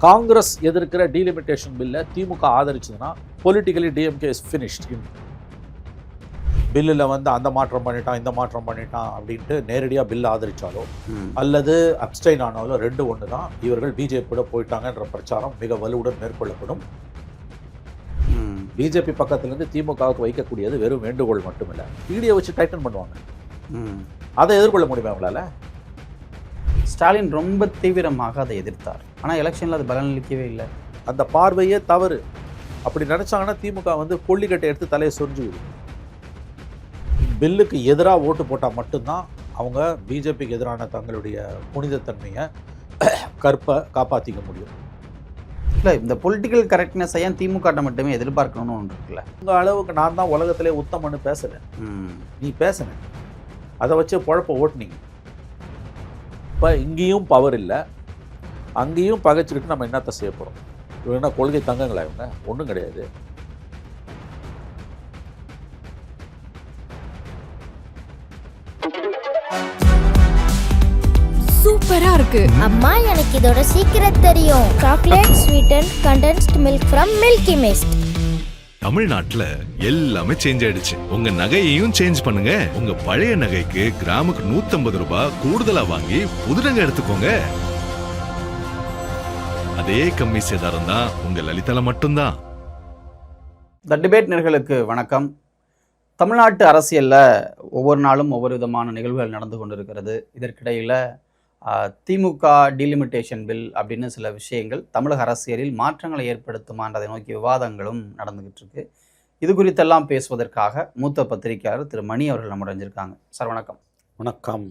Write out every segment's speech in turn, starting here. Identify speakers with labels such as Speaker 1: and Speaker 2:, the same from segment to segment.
Speaker 1: காங்கிரஸ் எதிர்க்கிற டீலிமிட்டேஷன் பில்லை திமுக ஆதரிச்சதுன்னா பொலிட்டிக்கலி டிஎம்கே இஸ் ஃபினிஷ்ட். பில்லில் வந்து அந்த மாற்றம் பண்ணிட்டான் இந்த மாற்றம் பண்ணிட்டான் அப்படின்ட்டு நேரடியாக பில் ஆதரித்தாலோ அல்லது அப்ஸ்டைன் ஆனாலோ ரெண்டு ஒன்று தான். இவர்கள் பிஜேபியோட போயிட்டாங்கன்ற பிரச்சாரம் மிக வலுவுடன் மேற்கொள்ளப்படும். பிஜேபி பக்கத்திலிருந்து திமுகவுக்கு வைக்கக்கூடியது வெறும் வேண்டுகோள் மட்டுமில்லை, இடியை வச்சு டைட்டன் பண்ணுவாங்க. அதை எதிர்கொள்ள முடியுமா அவங்களால?
Speaker 2: ஸ்டாலின் ரொம்ப தீவிரமாக அதை எதிர்த்தார். ஆனால் எலெக்ஷனில் அது பலனளிக்கவே இல்லை.
Speaker 1: அந்த பார்வையே தவறு. அப்படி நினச்சாங்கன்னா திமுக வந்து கொல்லிக்கட்டை எடுத்து தலையை சொரிஞ்சு விடும். பில்லுக்கு எதிராக ஓட்டு போட்டால் மட்டும்தான் அவங்க பிஜேபிக்கு எதிரான தங்களுடைய புனிதத்தன்மையை கற்பை காப்பாற்றிக்க முடியும்.
Speaker 2: இல்லை, இந்த பொலிட்டிக்கல் கரெக்ட்னஸை ஏன் திமுக மட்டுமே எதிர்பார்க்கணும்னு ஒன்று இருக்குல்ல.
Speaker 1: உங்கள் அளவுக்கு நான் தான் உலகத்திலே உத்தமன்னு பேசுகிறேன், நீ பேசுனேன், அதை வச்சு குழப்ப ஓட்டுனீங்க. இப்போ இங்கேயும் பவர் இல்லை, அங்கேயும் பகைச்சிருக்கு. நம்ம என்னத்தை செய்ய போகிறோம்? இவங்க கொள்கை தங்கங்களா? இவங்க ஒன்றும் கிடையாது.
Speaker 3: சூப்பரா இருக்கு
Speaker 4: அம்மா, எனக்கு இதோட சீக்கிரம் தெரியும். Chocolate sweeten condensed milk from Milky Mist.
Speaker 5: தமிழ்நாட்டுல எல்லாமே சேஞ்ச் ஆயிடுச்சு. உங்க நகையையும் சேஞ்ச் பண்ணுங்க. உங்க பழைய நகைக்கு கிராமுக்கு 150 ரூபாய் கூடுதலா வாங்கி புது நகை எடுத்துக்கோங்க. அதே கம்மி சேதாரம் தான் உங்க லலிதால மட்டும்தான்.
Speaker 2: த டிபேட் நேயர்களுக்கு வணக்கம். தமிழ்நாட்டு அரசியலில் ஒவ்வொரு நாளும் ஒவ்வொரு விதமான நிகழ்வுகள் நடந்து கொண்டிருக்கிறது. இதற்கிடையில் திமுக டீலிமிட்டேஷன் பில் அப்படின்னு சில விஷயங்கள் தமிழக அரசியலில் மாற்றங்களை ஏற்படுத்துமான்றதை நோக்கி விவாதங்களும் நடந்துகிட்டு இருக்கு. இது குறித்தெல்லாம் பேசுவதற்காக மூத்த பத்திரிகையாளர் திரு மணி அவர்கள் நம்ம அடைஞ்சிருக்காங்க. சார் வணக்கம்.
Speaker 1: வணக்கம்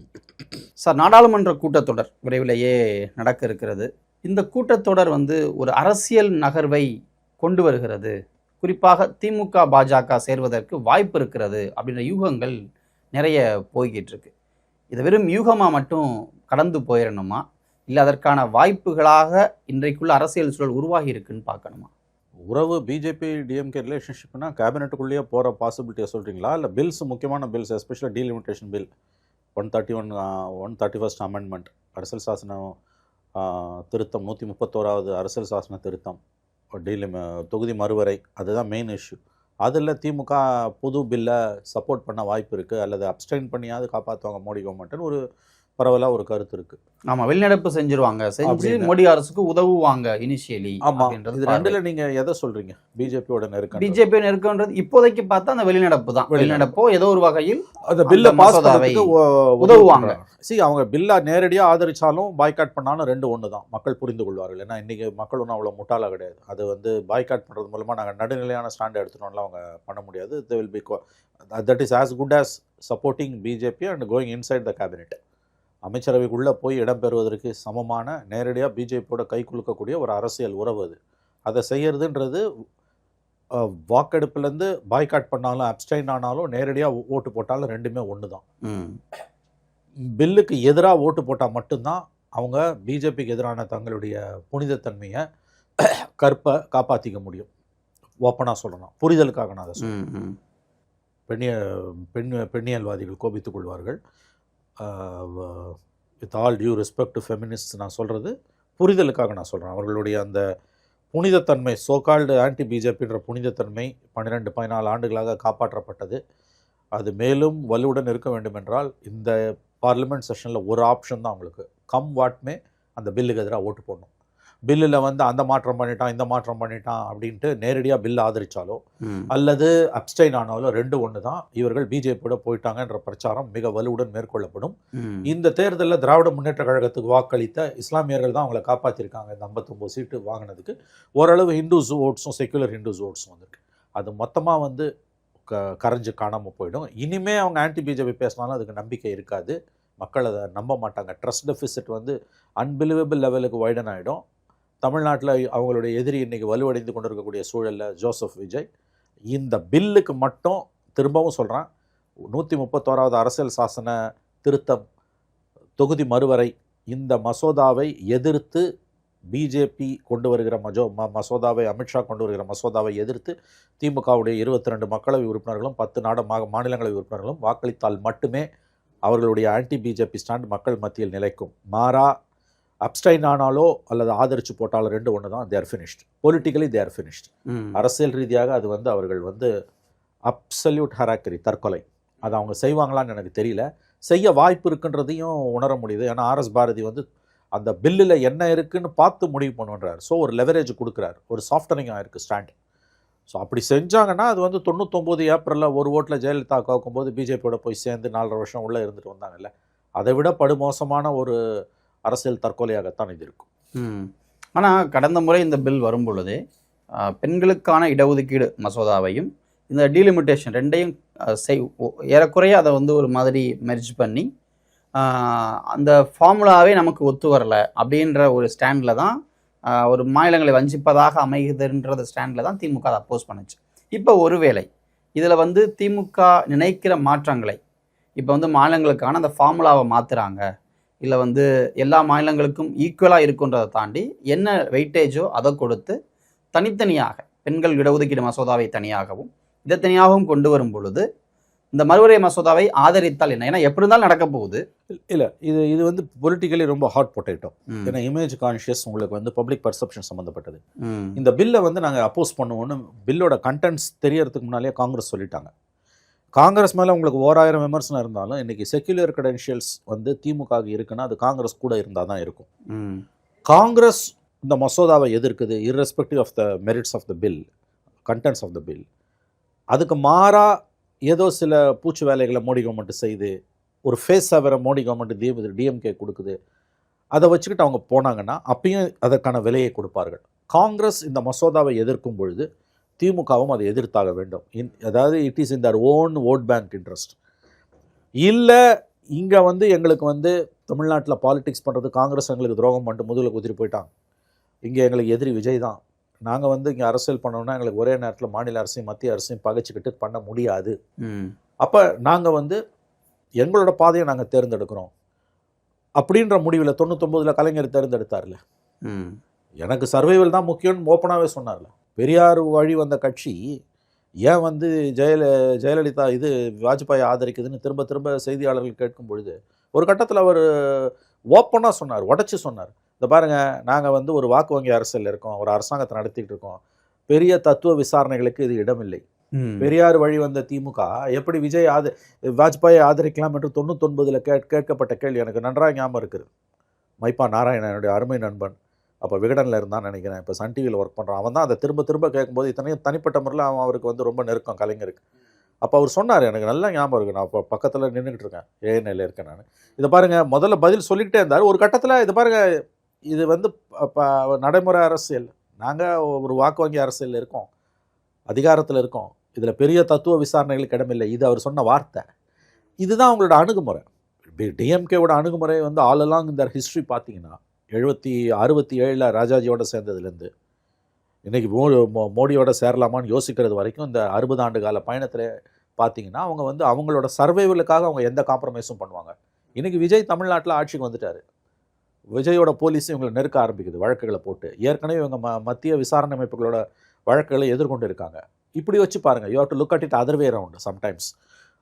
Speaker 2: சார். நாடாளுமன்ற கூட்டத்தொடர் விரைவிலேயே நடக்க இருக்கிறது. இந்த கூட்டத்தொடர் வந்து ஒரு அரசியல் நகர்வை கொண்டு வருகிறது, குறிப்பாக திமுக பாஜக சேர்வதற்கு வாய்ப்பு இருக்கிறது அப்படின்ற யூகங்கள் நிறைய போய்கிட்டு இருக்கு. இது வெறும் யூகமாக மட்டும் கடந்து போயிடணுமா, இல்லை அதற்கான வாய்ப்புகளாக இன்றைக்குள்ள அரசியல் சூழல் உருவாகி இருக்குன்னு பார்க்கணுமா?
Speaker 1: உறவு பிஜேபி டிஎம்கே ரிலேஷன்ஷிப்னா கேபினெட்டுக்குள்ளேயே போகிற பாசிபிலிட்டியை சொல்கிறீங்களா, இல்லை பில்ஸ் முக்கியமான பில்ஸ் எஸ்பெஷலாக டீலிமிட்டேஷன் பில் 131 அமெண்ட்மெண்ட், அரசியல் சாசனம் திருத்தம், 131வது அரசியல் சாசன திருத்தம், தொகுதி மறுவரை, அதுதான் மெயின் இஷ்யூ. அதில் திமுக புது பில்லை சப்போர்ட் பண்ண வாய்ப்பு இருக்குது, அல்லது அப்ஸ்டைன் பண்ணியாவது காப்பாற்றுவாங்க மோடி கவர்மெண்ட்டுன்னு ஒரு பரவலாக ஒரு கருத்து இருக்குது.
Speaker 2: ஆமாம், வெளிநடப்பு செஞ்சு மோடி அரசுக்கு உதவுவாங்க இனிஷியலி.
Speaker 1: ஆமாம், இது ரெண்டுல நீங்கள் எதை சொல்கிறீங்க? பிஜேபியோட நெருக்கம்,
Speaker 2: பிஜேபி நெருக்கம்ன்றது இப்போதைக்கு பார்த்தா அந்த வெளிநடப்பு தான். வெளிநடப்போ ஏதோ ஒரு வகையில்
Speaker 1: அந்த பில்லை பாஸ் பண்ணுறதுக்கு
Speaker 2: உதவுவாங்க.
Speaker 1: அவங்க பில்லை நேரடியாக ஆதரித்தாலும் பாய்காட் பண்ணாலும் ரெண்டு ஒன்று தான், மக்கள் புரிந்து கொள்வார்கள். ஏன்னா இன்றைக்கி மக்கள் ஒன்றும் அவ்வளோ முட்டாளாக கிடையாது. அது வந்து பாய்காட் பண்ணுறது மூலமாக நாங்கள் நடுநிலையான ஸ்டாண்ட் எடுத்துட்டோம்லாம் அவங்க பண்ண முடியாது. That is as good as supporting BJP and going inside the cabinet. அமைச்சரவைக்குள்ளே போய் இடம்பெறுவதற்கு சமமான நேரடியாக பிஜேபியோட கை குலுக்கக்கூடிய ஒரு அரசியல் உறவு அது. அதை செய்யறதுன்றது வாக்கெடுப்புலேருந்து பாய்காட் பண்ணாலும் அப்ஸ்டைன் ஆனாலும் நேரடியாக ஓட்டு போட்டாலும் ரெண்டுமே ஒன்று தான். பில்லுக்கு எதிராக ஓட்டு போட்டால் மட்டும்தான் அவங்க பிஜேபிக்கு எதிரான தங்களுடைய புனிதத்தன்மையை கற்பை காப்பாற்றிக்க முடியும். ஓப்பனாக சொல்லணும், புரிதலுக்காக நான் அதை சொல்கிறேன். பெண்ணியல்வாதிகள் கோபித்துக் கொள்வார்கள். With all due respect to feminist நான் சொல்கிறது புரிதலுக்காக நான் சொல்கிறேன். அவர்களுடைய அந்த புனிதத்தன்மை, சோகால்டு ஆன்டி பிஜேபின்ற புனிதத்தன்மை 12-14 ஆண்டுகளாக காப்பாற்றப்பட்டது. அது மேலும் வலுவுடன் இருக்க வேண்டும் என்றால் இந்த பார்லிமெண்ட் செஷனில் ஒரு ஆப்ஷன் தான் அவங்களுக்கு, கம் வாட்மே அந்த பில்லுக்கு எதிராக ஓட்டு போடணும். பில்லில் வந்து அந்த மாற்றம் பண்ணிட்டான் இந்த மாற்றம் பண்ணிட்டான் அப்படின்ட்டு நேரடியாக பில் ஆதரித்தாலோ அல்லது அப்ஸ்டைன் ஆனாலோ ரெண்டு ஒன்று தான். இவர்கள் பிஜேபியோட போயிட்டாங்கன்ற பிரச்சாரம் மிக வலுவுடன் மேற்கொள்ளப்படும். இந்த தேர்தலில் திராவிட முன்னேற்ற கழகத்துக்கு வாக்களித்த இஸ்லாமியர்கள் தான் அவங்களை காப்பாற்றிருக்காங்க. இந்த 59 சீட்டு வாங்கினதுக்கு ஓரளவு ஹிந்துஸ் ஓட்ஸும் செக்குலர் ஹிந்துஸ் ஓட்ஸும் வந்திருக்கு. அது மொத்தமாக வந்து கரைஞ்சு காணாமல் போயிடும். இனிமேல் அவங்க ஆன்டி பிஜேபி பேசினாலும் அதுக்கு நம்பிக்கை இருக்காது, மக்கள் அதை நம்ப மாட்டாங்க. ட்ரஸ்ட் டெஃபிசிட் வந்து அன்பிலீவபிள் லெவலுக்கு வைடன் ஆகிடும். தமிழ்நாட்டில் அவங்களுடைய எதிரி இன்றைக்கி வலுவடைந்து கொண்டு இருக்கக்கூடிய சூழலில் ஜோசப் விஜய் இந்த பில்லுக்கு மட்டும், திரும்பவும் சொல்கிறேன், 131வது அரசியல் சாசன திருத்தம் தொகுதி மறுவரை இந்த மசோதாவை எதிர்த்து பிஜேபி கொண்டு வருகிற மசோதாவை, அமித்ஷா கொண்டு வருகிற மசோதாவை எதிர்த்து திமுகவுடைய 22 மக்களவை உறுப்பினர்களும் 10 மாநிலங்களவை உறுப்பினர்களும் வாக்களித்தால் மட்டுமே அவர்களுடைய ஆன்டி பிஜேபி ஸ்டாண்ட் மக்கள் மத்தியில் நிலைக்கும். மாறா அப்ஸ்டைன் ஆனாலோ அல்லது ஆதரிச்சு போட்டாலோ ரெண்டு ஒன்று தான். They are finished politically, they are finished. அரசியல் ரீதியாக அது வந்து அவர்கள் வந்து அப்சல்யூட் ஹராக்கரி, தற்கொலை. அது அவங்க செய்வாங்களான்னு எனக்கு தெரியல. செய்ய வாய்ப்பு இருக்குன்றதையும் உணர முடியுது. ஏன்னா ஆர்எஸ் பாரதி வந்து அந்த பில்லில் என்ன இருக்குன்னு பார்த்து முடிவு பண்ணுன்றார். ஸோ ஒரு லெவரேஜ் கொடுக்குறாரு, ஒரு சாஃப்டனிங் ஆயிருக்கு ஸ்டாண்ட். ஸோ அப்படி செஞ்சாங்கன்னா அது வந்து 99 ஏப்ரலில் ஒரு ஓட்டில் ஜெயலலிதா கவுக்கும்போது பிஜேபியோட போய் சேர்ந்து 4.5 வருஷம் உள்ளே இருந்துட்டு வந்தாங்கல்ல, அதை விட படுமோசமான ஒரு அரசியல் தற்கொலையாகத்தான் இது இருக்கும்.
Speaker 2: ஆனால் கடந்த முறை இந்த பில் வரும் பொழுதே பெண்களுக்கான இடஒதுக்கீடு மசோதாவையும் இந்த டீலிமிட்டேஷன் ரெண்டையும் ஏறக்குறைய அதை வந்து ஒரு மாதிரி மெர்ஜ் பண்ணி அந்த ஃபார்முலாவே நமக்கு ஒத்து வரல அப்படின்ற ஒரு ஸ்டாண்டில் தான், ஒரு மாநிலங்களை வஞ்சிப்பதாக அமைகுதுன்ற ஸ்டாண்டில் தான் திமுக அதை அப்போஸ் பண்ணுச்சு. இப்போ ஒருவேளை இதில் வந்து திமுக நினைக்கிற மாற்றங்களை இப்போ வந்து மாநிலங்களுக்கான அந்த ஃபார்முலாவை மாற்றுறாங்க, இல்லை வந்து எல்லா மாநிலங்களுக்கும் ஈக்குவலாக இருக்குன்றதை தாண்டி என்ன வெயிட்டேஜோ அதை கொடுத்து தனித்தனியாக பெண்கள் இடஒதுக்கீடு மசோதாவை தனியாகவும் இதை தனியாகவும் கொண்டு வரும் பொழுது இந்த மறுவரை மசோதாவை ஆதரித்தால் என்ன? ஏன்னா எப்படி இருந்தாலும் நடக்க போகுது.
Speaker 1: இல்லை, இது வந்து பொலிட்டிக்கலி ரொம்ப ஹாட் பொட்டேட்டோ. ஏன்னா இமேஜ் கான்ஷியஸ் உங்களுக்கு வந்து பப்ளிக் பர்செப்ஷன் சம்மந்தப்பட்டது. இந்த பில்லை வந்து நாங்கள் அப்போஸ் பண்ணுவோன்னு பில்லோட கண்டென்ட்ஸ் தெரியறதுக்கு முன்னாலே காங்கிரஸ் சொல்லிட்டாங்க. காங்கிரஸ் மேலே உங்களுக்கு 1000 விமர்சனம் இருந்தாலும் இன்றைக்கி செக்யுலர் கிரெடென்ஷியல்ஸ் வந்து திமுக இருக்குன்னா அது காங்கிரஸ் கூட இருந்தால் தான் இருக்கும். காங்கிரஸ் இந்த மசோதாவை எதிர்க்குது irrespective of the merits of the bill, contents of the bill. அதுக்கு மாறா ஏதோ சில பூச்சி வேலைகளை மோடி கவர்மெண்ட் செய்து ஒரு ஃபேஸ் அவரை மோடி கவர்மெண்ட் டிஎம்கே கொடுக்குது, அதை வச்சுக்கிட்டு அவங்க போனாங்கன்னா அப்பயும் அதற்கான விலையை கொடுப்பார்கள். காங்கிரஸ் இந்த மசோதாவை எதிர்க்கும் பொழுது திமுகவும் அதை எதிர்த்தாக வேண்டும். அதாவது it is in their own vote bank interest. இல்லை இங்கே வந்து எங்களுக்கு வந்து தமிழ்நாட்டில் பாலிடிக்ஸ் பண்ணுறது காங்கிரஸ் எங்களுக்கு துரோகம் பண்ணிட்டு முதுகில் குதிரி போயிட்டாங்க, இங்கே எங்களுக்கு எதிரி விஜய் தான், நாங்கள் வந்து இங்கே அரசியல் பண்ணோம்னா எங்களுக்கு ஒரே நேரத்தில் மாநில அரசையும் மத்திய அரசையும் பகைச்சிக்கிட்டு பண்ண முடியாது. அப்போ நாங்கள் வந்து எங்களோட பாதையை நாங்கள் தேர்ந்தெடுக்கிறோம் அப்படின்ற முடிவில் 99 கலைஞர் தேர்ந்தெடுத்தார்ல. எனக்கு சர்வைவல் தான் முக்கியம்னு ஓப்பனாகவே சொன்னார்ல. பெரியார் வழி வந்த கட்சி ஏன் வந்து ஜெயலலிதா இது வாஜ்பாயை ஆதரிக்குதுன்னு திரும்ப திரும்ப செய்தியாளர்கள் கேட்கும் பொழுது ஒரு கட்டத்தில் அவர் ஓப்பனாக சொன்னார், உடச்சி சொன்னார், இந்த பாருங்கள் நாங்கள் வந்து ஒரு வாக்கு வங்கி அரசியல் இருக்கோம், ஒரு அரசாங்கத்தை நடத்திக்கிட்டு இருக்கோம், பெரிய தத்துவ விசாரணைகளுக்கு இது இடமில்லை. பெரியார் வழி வந்த திமுக எப்படி வாஜ்பாயை ஆதரிக்கலாம் என்று 99 கேட்கப்பட்ட கேள்வி எனக்கு நன்றாக ஞாபகம் இருக்குது. மைப்பா நாராயணன் என்னுடைய அருமை நண்பன், அப்போ விகடனில் இருந்தான்னு நினைக்கிறேன், இப்போ சன் டிவியில் ஒர்க் பண்ணுறான், அவன் தான் அதை திரும்ப திரும்ப கேட்கும்போது இத்தனையும் தனிப்பட்ட முறையில் அவருக்கு வந்து ரொம்ப நெருக்கம் கலைஞருக்கு. அப்போ அவர் சொன்னார், எனக்கு நல்லா ஞாபகம் இருக்குது, நான் இப்போ பக்கத்தில் நின்றுக்கிட்டு இருக்கேன், ஏஎன்ஐயில் இருக்கேன் நான். இதை பாருங்கள் முதல்ல பதில் சொல்லிக்கிட்டே இருந்தார். ஒரு கட்டத்தில் இது பாருங்கள் இது வந்து நடைமுறை அரசியல், நாங்கள் ஒரு வாக்கு வங்கி அரசியல் இருக்கோம், அதிகாரத்தில் இருக்கோம், இதில் பெரிய தத்துவ விசாரணைகளுக்கு இடமில்லை, இது அவர் சொன்ன வார்த்தை. இதுதான் அவங்களோட அணுகுமுறை. டிஎம்கேவோட அணுகுமுறை வந்து ஆல் அலாங் இந்த ஹிஸ்ட்ரி பார்த்தீங்கன்னா 67 ராஜாஜியோட சேர்ந்ததுலேருந்து இன்றைக்கி மோடியோட சேரலாமான்னு யோசிக்கிறது வரைக்கும் இந்த 60 ஆண்டு கால பயணத்தில் பார்த்தீங்கன்னா அவங்க வந்து அவங்களோட சர்வைவலுக்காக அவங்க எந்த காம்ப்ரமைஸும் பண்ணுவாங்க. இன்றைக்கி விஜய் தமிழ்நாட்டில் ஆட்சிக்கு வந்துட்டார், விஜயோட போலீஸ் இவங்களை நெருக்க ஆரம்பிக்குது வழக்குகளை போட்டு. ஏற்கனவே இவங்க மத்திய விசாரணை அமைப்புகளோட வழக்குகளை எதிர்கொண்டு இருக்காங்க. இப்படி வச்சு பாருங்கள், you have to look at it other way around sometimes.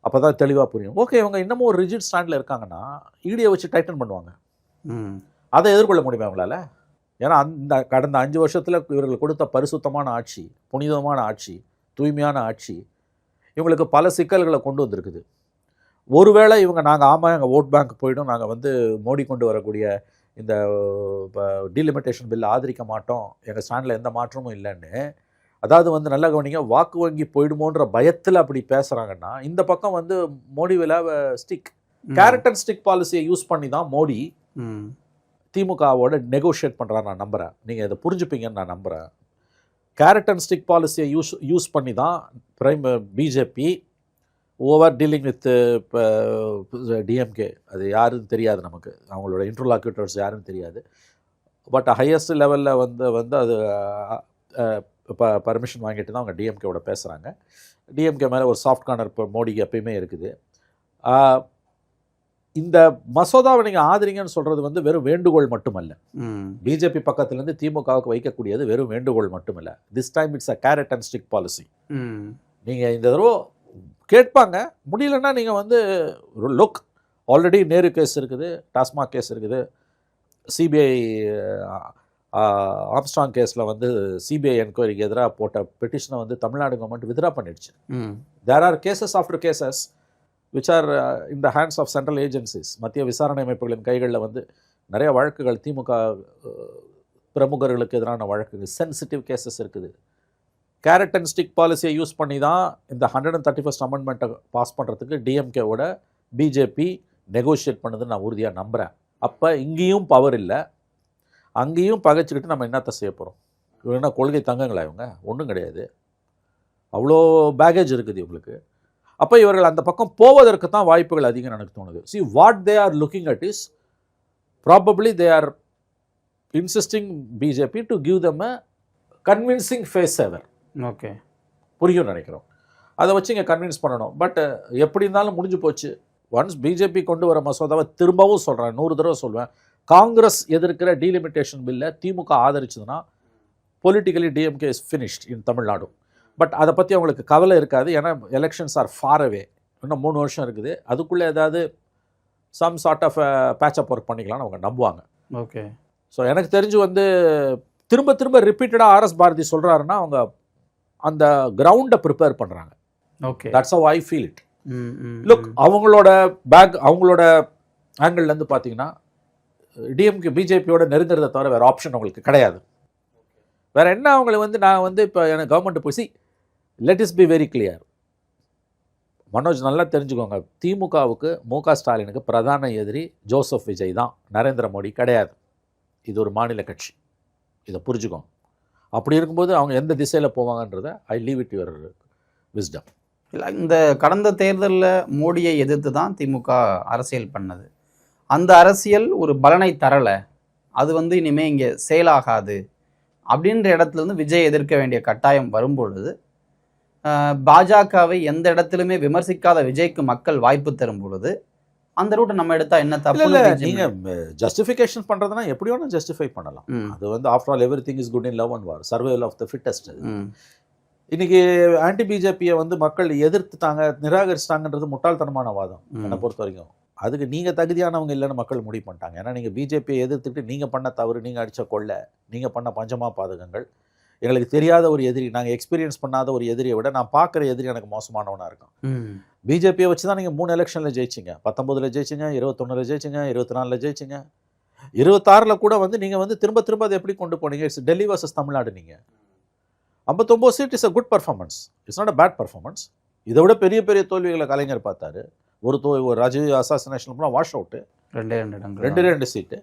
Speaker 1: அப்போ தான் தெளிவாக புரியும். ஓகே இவங்க இன்னமும் ஒரு ரிஜிட் ஸ்டாண்டில் இருக்காங்கன்னா ஈடியை வச்சு டைட்டன் பண்ணுவாங்க, அதை எதிர்கொள்ள முடியுமா அவங்களால? ஏன்னா அந்த கடந்த 5 வருஷத்தில் இவர்கள் கொடுத்த பரிசுத்தமான ஆட்சி, புனிதமான ஆட்சி, தூய்மையான ஆட்சி இவங்களுக்கு பல சிக்கல்களை கொண்டு வந்திருக்குது. ஒருவேளை இவங்க நாங்கள் எங்கள் ஓட் பேங்க் போய்டும், நாங்கள் வந்து மோடி கொண்டு வரக்கூடிய இந்த டீலிமிட்டேஷன் பில்லை ஆதரிக்க மாட்டோம், எங்கள் ஸ்டாண்டில் எந்த மாற்றமும் இல்லைன்னு, அதாவது வந்து நல்ல கவனிங்க, வாக்கு வங்கி போயிடுமோன்ற பயத்தில் அப்படி பேசுகிறாங்கன்னா இந்த பக்கம் வந்து மோடி விழாவை ஸ்டிக் கேரட் அண்ட் ஸ்டிக் பாலிசியை யூஸ் பண்ணி தான் மோடி திமுகவோட நெகோஷியேட் பண்ணுறாரு. நான் நம்புகிறேன், நீங்கள் இதை புரிஞ்சுப்பீங்கன்னு நான் நம்புகிறேன். கேரட் அண்ட் ஸ்டிக் பாலிசியை யூஸ் பண்ணி தான் BJP over dealing with DMK, அது யாருன்னு தெரியாது நமக்கு, அவங்களோட இன்டர்லாக்யூட்டர்ஸ் யாருன்னு தெரியாது. பட் ஹையஸ்ட் லெவலில் வந்து அது பர்மிஷன் வாங்கிட்டு தான் அவங்க டிஎம்கேவோட பேசுகிறாங்க. டிஎம்கே மேலே ஒரு சாஃப்ட் கார்னர் இப்போ மோடிக்கு எப்பயுமே இருக்குது. இந்த மசோதாவை நீங்கள் ஆதரிங்கன்னு சொல்கிறது வந்து வெறும் வேண்டுகோள் மட்டுமல்ல, பிஜேபி பக்கத்துலேருந்து திமுகவுக்கு வைக்கக்கூடியது வெறும் வேண்டுகோள் மட்டுமல்ல. This time it's a carrot and stick policy. நீங்கள் இந்த தடவை கேட்பாங்க, முடியலன்னா நீங்கள் வந்து லுக் ஆல்ரெடி நேரு கேஸ் இருக்குது, டாஸ்மாக் கேஸ் இருக்குது, சிபிஐ ஆம்ஸ்ட்ராங் கேஸில் வந்து சிபிஐ என்கொயரிக்கு எதிராக போட்ட பெட்டிஷனை வந்து தமிழ்நாடு கவர்மெண்ட் வித்ரா பண்ணிடுச்சு. There are cases after cases which are in the hands of central agencies. மத்திய விசாரணை அமைப்புகளின் கைகளில் வந்து நிறைய வழக்குகள் திமுக பிரமுகர்களுக்கு எதிரான வழக்குகள் சென்சிட்டிவ் கேசஸ் இருக்குது. கேரட் அண்ட் ஸ்டிக் பாலிசியை யூஸ் பண்ணி தான் இந்த 131st அமெண்ட்மெண்ட்டை பாஸ் பண்ணுறதுக்கு டிஎம்கேவோட பிஜேபி நெகோஷியேட் பண்ணுதுன்னு நான் உறுதியாக நம்புகிறேன். அப்போ இங்கேயும் பவர் இல்லை, அங்கேயும் பகைச்சிக்கிட்டு நம்ம என்னத்தை செய்ய போகிறோம்? இவங்க கொள்கை தங்கங்களா? இவங்க ஒன்றும் கிடையாது. அவ்வளோ பேகேஜ் இருக்குது இவங்களுக்கு. அப்போ இவர்கள் அந்த பக்கம் போவதற்கு தான் வாய்ப்புகள் அதிகம் எனக்கு தோணுது. See what they are looking at is probably they are insisting BJP to give them a convincing face saver.
Speaker 2: Okay,
Speaker 1: புரியும் நினைக்கிறோம். அதை வச்சு இங்கே கன்வின்ஸ் பண்ணணும். பட் எப்படி இருந்தாலும் முடிஞ்சு போச்சு. ஒன்ஸ் பிஜேபி கொண்டு வர மசோதாவை திரும்பவும் சொல்கிறேன், 100 தடவை சொல்வேன், காங்கிரஸ் எதிர்க்கிற டீலிமிட்டேஷன் பில்லை திமுக ஆதரிச்சதுன்னா politically DMK is finished in Tamil Nadu. But அதை பற்றி அவங்களுக்கு கவலை இருக்காது. ஏன்னா எலெக்ஷன்ஸ் ஆர் ஃபார் அவே, இன்னும் 3 வருஷம் இருக்குது. அதுக்குள்ளே ஏதாவது some sort of patch up work பண்ணிக்கலாம்னு அவங்க நம்புவாங்க.
Speaker 2: ஓகே.
Speaker 1: ஸோ எனக்கு தெரிஞ்சு வந்து திரும்ப திரும்ப ரிப்பீட்டடாக ஆர்எஸ் பாரதி சொல்கிறாருன்னா அவங்க அந்த கிரவுண்டை ப்ரிப்பேர் பண்ணுறாங்க.
Speaker 2: Okay,
Speaker 1: that's how I feel it. Look, அவங்களோட அவங்களோட ஆங்கிள்லேருந்து பார்த்தீங்கன்னா டிஎம்கே பிஜேபியோட நெருங்கிறத தவிர வேறு ஆப்ஷன் அவங்களுக்கு கிடையாது. வேறு என்ன அவங்களுக்கு வந்து நான் வந்து இப்போ எனக்கு கவர்மெண்ட் போய் let is be very clear. Manoj நல்லா தெரிஞ்சுக்கோங்க, திமுகவுக்கு மு.க. ஸ்டாலினுக்கு பிரதான எதிரி ஜோசப் விஜய் தான், நரேந்திர மோடி கிடையாது. இது ஒரு மாநில கட்சி, இதை புரிஞ்சுக்கோங்க. அப்படி இருக்கும்போது அவங்க எந்த திசையில் போவாங்கன்றதை I leave it your wisdom.
Speaker 2: இல்லை, இந்த கடந்த தேர்தலில் மோடியை எதிர்த்து தான் திமுக அரசியல் பண்ணது. அந்த அரசியல் ஒரு பலனை தரலை, அது வந்து இனிமேல் இங்கே செயலாகாது அப்படின்ற இடத்துலேருந்து விஜய் எதிர்க்க வேண்டிய கட்டாயம் வரும்பொழுது பாஜகவை எந்த இடத்துலையுமே விமர்சிக்காத விஜய்க்கு மக்கள் வாய்ப்பு தரும் பொழுது அந்த ரூட்டை நம்ம எடுத்தா என்ன தப்பு?
Speaker 1: நீங்க ஜஸ்டிஃபிகேஷன் பண்றதுனா எப்படி வேணா ஜஸ்டிஃபை பண்ணலாம். அது வந்து after all everything is good in love and war, survival of the fittest. இன்னைக்கு ஆன்டி பிஜேபியை வந்து மக்கள் எதிர்த்துட்டாங்க, நிராகரிச்சிட்டாங்கன்றது முட்டாள்தனமான வாதம் என்னை பொறுத்த வரைக்கும். அதுக்கு நீங்க தகுதியானவங்க இல்லைன்னு மக்கள் முடிவு பண்ணிட்டாங்க. ஏன்னா நீங்க பிஜேபியை எதிர்த்துட்டு நீங்க பண்ண தவறு, நீங்க அடிச்ச கொள்ளை, நீங்க பண்ண பஞ்சமா பாதகங்கள், எங்களுக்கு தெரியாத ஒரு எதிரி, நாங்கள் எக்ஸ்பீரியன்ஸ் பண்ணாத ஒரு எதிரியை விட நான் பார்க்குற எதிரி எனக்கு மோசமானவனாக இருக்கும். பிஜேபியை வச்சு தான் நீங்கள் 3 எலெக்ஷனில் ஜெயிச்சிங்க, 19 ஜெயிச்சிங்க, 21 ஜெயிச்சிங்க, 24 ஜெயிச்சிங்க, 26 கூட வந்து நீங்கள் வந்து திரும்ப திரும்ப அதை எப்படி கொண்டு போனீங்க? It's Delhi versus Tamil Nadu. நீங்கள் 59 seat is a good performance, it's not a bad performance. இதை விட பெரிய பெரிய தோல்விகளை கலைஞர் பார்த்தாரு. ஒரு ராஜீவ் அசாசினேஷன் போனால் வாஷ் அவுட்டு, 2 சீட்டு.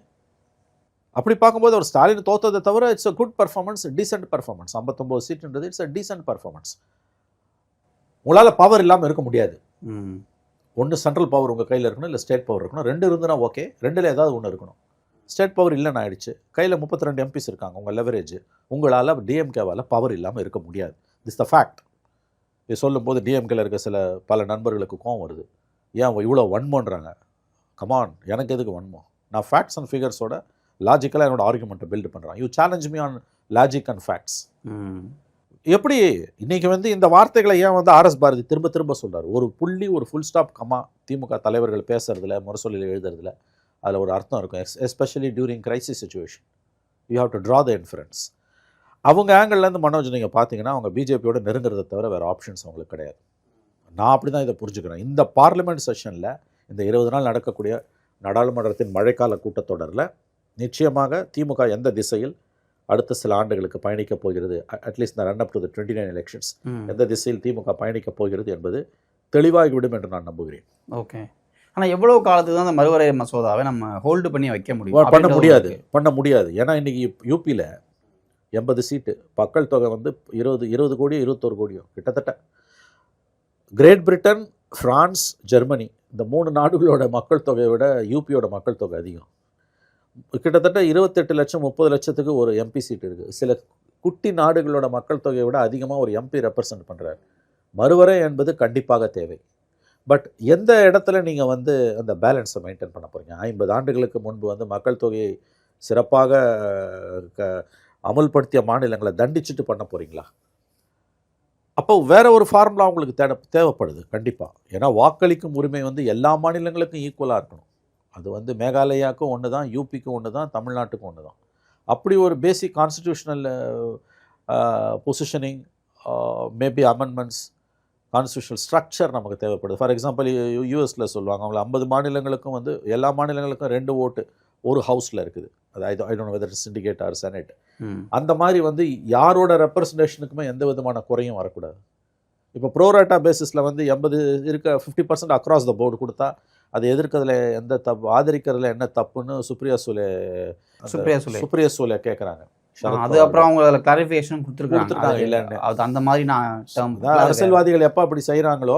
Speaker 1: அப்படி பார்க்கும்போது ஒரு ஸ்டாலின் தோத்ததை தவிர it's a good performance, decent performance. 59 சீட்டுன்றது இட்ஸ் அ டீசென்ட் பர்ஃபார்மன்ஸ். உங்களால் பவர் இல்லாமல் இருக்க முடியாது. ஒன்று சென்ட்ரல் பவர் உங்கள் கையில் இருக்கணும், இல்லை ஸ்டேட் பவர் இருக்கணும். 2 இருந்துன்னா ஓகே, 2ல் ஏதாவது ஒன்று இருக்கணும். ஸ்டேட் பவர் இல்லைன்னு ஆயிடுச்சு, கையில் 32 எம்பிஸ் இருக்காங்க, உங்கள் லெவரேஜ். உங்களால் டிஎம்கேவால் பவர் இல்லாமல் இருக்க முடியாது. This the fact. இது சொல்லும்போது டிஎம்கேல இருக்க பல நண்பர்களுக்கு கோவம் வருது. ஏன் இவ்வளோ வன்மோன்றாங்க? கமான், எனக்கு எதுக்கு வன்மம்? நான் ஃபேக்ட்ஸ் அண்ட் ஃபிகர்ஸோட லாஜிக்கலாக என்னோட ஆர்குமெண்ட்டை பில்டு பண்ணுறான். You challenge me on logic and facts. எப்படி இன்னைக்கு வந்து இந்த வார்த்தைகளை ஏன் வந்து ஆர்எஸ் பாரதி திரும்ப திரும்ப சொல்கிறார்? ஒரு புள்ளி, ஒரு ஃபுல் ஸ்டாப் கமா திமுக தலைவர்கள் பேசுறதுல, முரசொலியில் எழுதுறதுல அதில் ஒரு அர்த்தம் இருக்கும். Especially during crisis situation you have to draw the inference. அவங்க ஆங்கிள்லேருந்து மனோஜ் நீங்கள் பார்த்தீங்கன்னா அவங்க பிஜேபியோட நெருங்கிறத தவிர வேறு ஆப்ஷன்ஸ் அவங்களுக்கு கிடையாது. நான் அப்படி தான் இதை புரிஞ்சுக்கிறேன். இந்த பார்லிமெண்ட் செஷனில் இந்த 20 நாள் நடக்கக்கூடிய நாடாளுமன்றத்தின் மழைக்கால கூட்டத்தொடரில் நிச்சயமாக திமுக எந்த திசையில் அடுத்த சில ஆண்டுகளுக்கு பயணிக்கப் போகிறது, அட்லீஸ்ட் இந்த run up to the 29 elections எந்த திசையில் திமுக பயணிக்கப் போகிறது என்பது தெளிவாகிவிடும் என்று நான் நம்புகிறேன்.
Speaker 2: ஓகே, ஆனால் எவ்வளோ காலத்துக்கு தான் அந்த மறுவரையறை மசோதாவை நம்ம ஹோல்டு பண்ணி வைக்க முடியும்?
Speaker 1: பண்ண முடியாது. ஏன்னா இன்றைக்கி யூபியில் 80 சீட்டு, மக்கள் தொகை வந்து 20 கோடியோ 21 கோடியோ கிட்டத்தட்ட. கிரேட் பிரிட்டன், ஃப்ரான்ஸ், ஜெர்மனி இந்த 3 நாடுகளோட மக்கள் தொகையை விட யூபியோட மக்கள் தொகை அதிகம். கிட்டத்தட்ட 28 லட்சம் 30 லட்சத்துக்கு ஒரு எம்பி சீட் இருக்குது. சில குட்டி நாடுகளோட மக்கள் தொகையை விட அதிகமாக ஒரு எம்பி ரெப்ரசன்ட் பண்ணுறாரு. மறுவரை என்பது கண்டிப்பாக தேவை. பட் எந்த இடத்துல நீங்கள் வந்து அந்த பேலன்ஸை மெயின்டைன் பண்ண போகிறீங்க? 50 ஆண்டுகளுக்கு முன்பு வந்து மக்கள் தொகையை சிறப்பாக அமல்படுத்திய மாநிலங்களை தண்டிச்சுட்டு பண்ண போகிறீங்களா? அப்போ வேற ஒரு ஃபார்முலா உங்களுக்கு தேவைப்படுது கண்டிப்பாக. ஏன்னா வாக்களிக்கும் உரிமை வந்து எல்லா மாநிலங்களுக்கும் ஈக்குவலாக இருக்கணும். அது வந்து மேகாலயாவுக்கும் ஒன்று தான், யூபிக்கும் ஒன்று தான், தமிழ்நாட்டுக்கும் ஒன்று தான். அப்படி ஒரு basic constitutional positioning, maybe amendments, constitutional structure நமக்கு தேவைப்படுது. ஃபார் எக்ஸாம்பிள் யூஎஸில் சொல்லுவாங்க, அவங்கள 50 மாநிலங்களுக்கும் வந்து எல்லா மாநிலங்களுக்கும் 2 ஓட்டு ஒரு ஹவுஸில் இருக்குது. அது I don't know whether syndicate or senate. அந்த மாதிரி வந்து யாரோட ரெப்ரசன்டேஷனுக்குமே எந்த விதமான குறையும் வரக்கூடாது. இப்போ ப்ரோராட்டா பேசிஸில் வந்து 80 இருக்க 50% அக்ராஸ் த போர்டு கொடுத்தா அது எதிர்க்கிறதுல எந்த தப்பு, ஆதரிக்கிறதுல என்ன தப்புன்னு சுப்ரியா சூலே கேட்குறாங்க.
Speaker 2: அது அப்புறம் அவங்க அதில் கிளாரிஃபிகேஷன் கொடுத்துருக்காங்க
Speaker 1: இல்லைன்னு.
Speaker 2: அது அந்த மாதிரி நான்
Speaker 1: அரசியல்வாதிகள் எப்போ அப்படி செய்கிறாங்களோ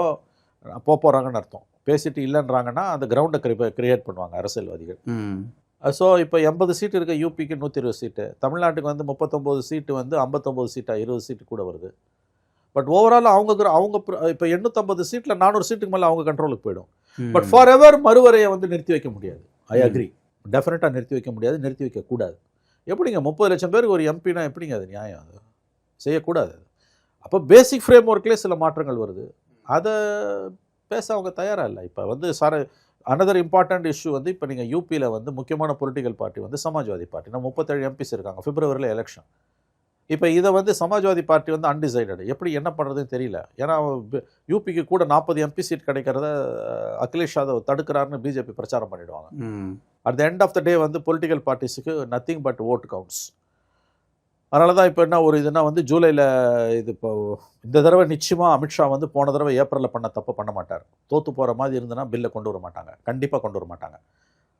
Speaker 1: போகிறாங்கன்னு அர்த்தம். பேசிட்டு இல்லைன்றாங்கன்னா அந்த கிரவுண்டை கிரியேட் பண்ணுவாங்க அரசியல்வாதிகள். ஸோ இப்போ 80 சீட்டு இருக்க யூபிக்கு 120 சீட்டு, தமிழ்நாட்டுக்கு வந்து 39 சீட்டு வந்து 59 சீட்டாக 20 சீட்டு கூட வருது. பட் ஓவரால் அவங்க இப்போ 850 சீட்டில் 400 சீட்டுக்கு மேலே அவங்க கண்ட்ரோலுக்கு போயிடும். பட் ஃபார் எவர் மறுவரையை வந்து நிறுத்தி வைக்க முடியாது. ஐ அக்ரி, டெஃபினட்டாக நிறுத்தி வைக்க முடியாது, நிறுத்தி வைக்கக்கூடாது. எப்படிங்க 30 லட்சம் பேருக்கு ஒரு எம்பினா எப்படிங்க அது நியாயம்? அது செய்யக்கூடாது. அப்போ பேசிக் ஃப்ரேம் ஒர்க்லேயே சில மாற்றங்கள் வருது, அதை பேச அவங்க தயாராக இல்லை. இப்போ வந்து அனதர் இம்பார்ட்டண்ட் இஷ்யூ வந்து இப்போ நீங்கள் யூபியில் வந்து முக்கியமான பொலிட்டிக்கல் பார்ட்டி வந்து சமாஜ்வாதி பார்ட்டி. நம்ம 37 எம்பிஸ் இருக்காங்க, பிப்ரவரியில் எலெக்ஷன். இப்போ இதை வந்து சமாஜ்வாதி பார்ட்டி வந்து அன்டிசைடட், எப்படி என்ன பண்ணுறதுன்னு தெரியல. ஏன்னா யூபிக்கு கூட 40 எம்பி சீட் கிடைக்கிறத அகிலேஷ் யாதவ் தடுக்கிறாருன்னு பிஜேபி பிரச்சாரம் பண்ணிவிடுவாங்க. At the end of the day வந்து பொலிட்டிக்கல் பார்ட்டிஸுக்கு நத்திங் பட் ஓட் கவுண்ட்ஸ். அதனால தான் இப்போ என்ன ஒரு இதுனா வந்து ஜூலையில் இது இப்போ இந்த தடவை நிச்சயமாக அமித்ஷா வந்து போன தடவை ஏப்ரலில் பண்ண தப்பு பண்ண மாட்டார். தோற்று போகிற மாதிரி இருந்ததுன்னா பில்லை கொண்டு வர மாட்டாங்க, கண்டிப்பாக கொண்டு வர மாட்டாங்க.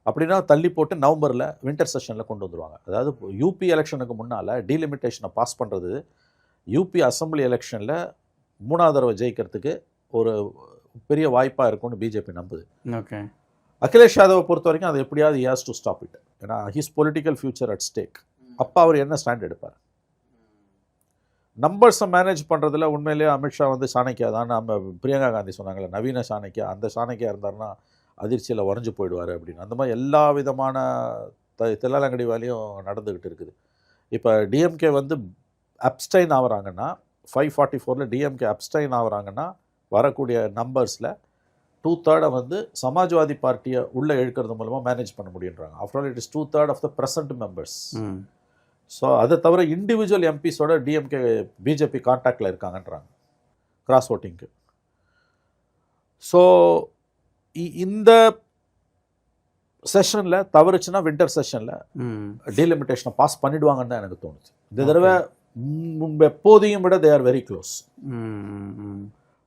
Speaker 1: அப்படின்னா தள்ளி போட்டு நவம்பரில் வின்டர் செஷனில் கொண்டு வந்துடுவாங்க. அதாவது யூபி எலெக்ஷனுக்கு முன்னால் டீலிமிட்டேஷனை பாஸ் பண்ணுறது யூபி அசம்பிளி எலெக்ஷனில் 3வது தடவை ஜெயிக்கிறதுக்கு ஒரு பெரிய வாய்ப்பாக இருக்கும்னு பிஜேபி நம்புது.
Speaker 2: ஓகே,
Speaker 1: அகிலேஷ் யாதவை பொறுத்த வரைக்கும் அது எப்படியாவது he has to stop it. ஏன்னா his political future at stack. அப்போ அவர் என்ன ஸ்டாண்ட் எடுப்பார்? நம்பர்ஸை மேனேஜ் பண்ணுறதுல உண்மையிலேயே அமித்ஷா வந்து சாணக்கியா தான். நம்ம பிரியங்கா காந்தி சொன்னாங்களே நவீன சாணக்கியா, அந்த சாணக்கியா இருந்தாருன்னா அதிர்ச்சியில் உறைஞ்சு போயிடுவார் அப்படின்னு. அந்த மாதிரி எல்லா விதமான தில்லாலங்கடி வேலையும் நடந்துக்கிட்டு இருக்குது. இப்போ டிஎம்கே வந்து அப்ஸ்டைன் ஆகிறாங்கன்னா 544 டிஎம்கே அப்ஸ்டைன் ஆகிறாங்கன்னா வரக்கூடிய நம்பர்ஸில் 2/3 வந்து சமாஜ்வாதி பார்ட்டியை உள்ளே இழுக்கிறது மூலமாக மேனேஜ் பண்ண முடியுன்றாங்க. After all it is 2/3 of the present members. So அதை தவிர இண்டிவிஜுவல் எம்பிஸோட டிஎம்கே பிஜேபி கான்டாக்டில் இருக்காங்கன்றாங்க கிராஸ் ஓட்டிங்க்கு. ஸோ இந்த செஷனில் தவறுச்சுன்னா வின்டர் செஷனில் டீலிமிட்டேஷனை பாஸ் பண்ணிடுவாங்கன்னு தான் எனக்கு தோணுச்சு. இந்த தடவை எப்போதையும் விட they are very close.